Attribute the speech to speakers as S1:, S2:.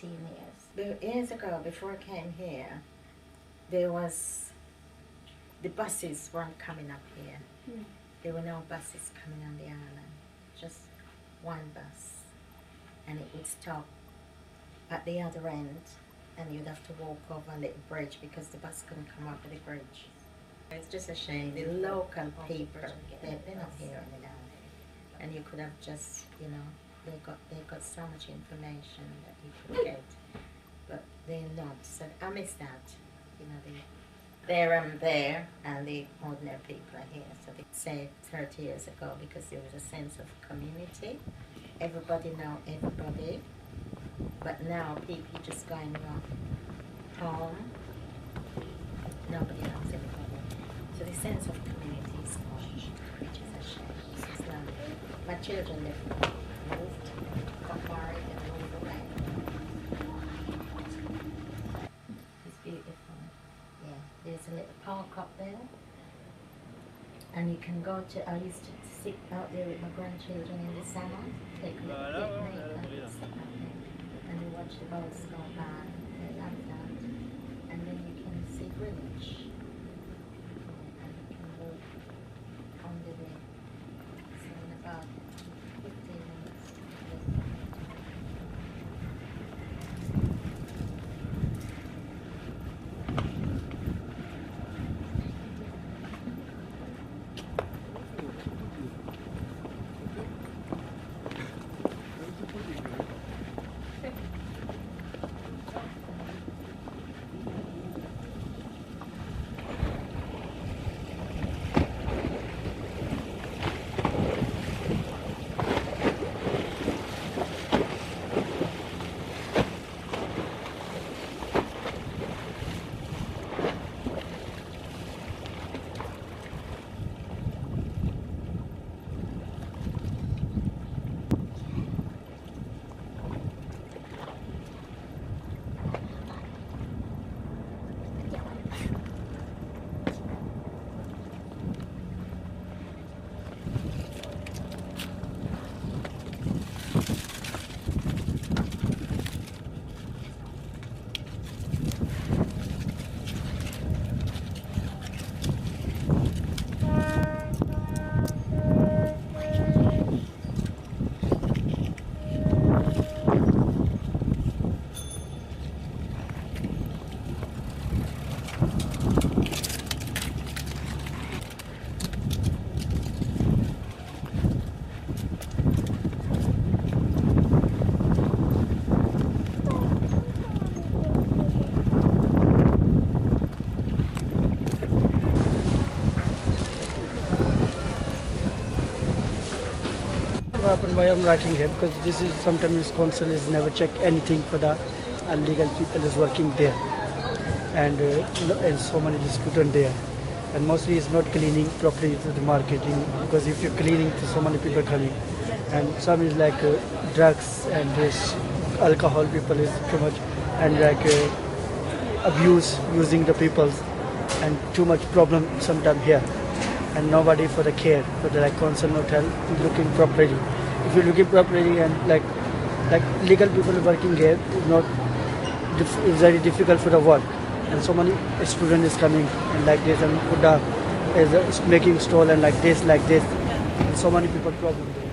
S1: 14 years. Years ago, before I came here, the buses weren't coming up here. There were no buses coming on the island, just one bus. And it would stop at the other end, and you'd have to walk over a little bridge because the bus couldn't come up the bridge. It's just a shame. The local people, they're not here anymore. And you could have just, you know, they got so much information that you could get, but they're not. So I miss that. You know, they're there, and the ordinary people are here. So they say 30 years ago, because there was a sense of community. Everybody know everybody, but now people just going home. Nobody knows everybody. So the sense of community is gone, which is a shame. This is lovely. My children moved, got married, and moved away. It's beautiful. Yeah, there's a little park up there, and you can go to. I used to sit out there with my grandchildren in the summer, take a little picnic, and sit out there, and you watch the boats go by. They love that, and then you can see Greenwich. Under there. So in about 15 minutes.
S2: Why I'm writing here, because this is sometimes council is never check anything for the illegal people is working there, and so many students there, and mostly it's not cleaning properly to the marketing, because if you're cleaning to so many people coming, and some is like drugs and this alcohol people is too much, and like abuse using the people, and too much problem sometimes here, and nobody for the care for the like council not help looking properly. If you look at properly, and like legal people working here is not it's very difficult for the work, and so many students is coming and like this, and Buddha is making stall and like this, and so many people problem there.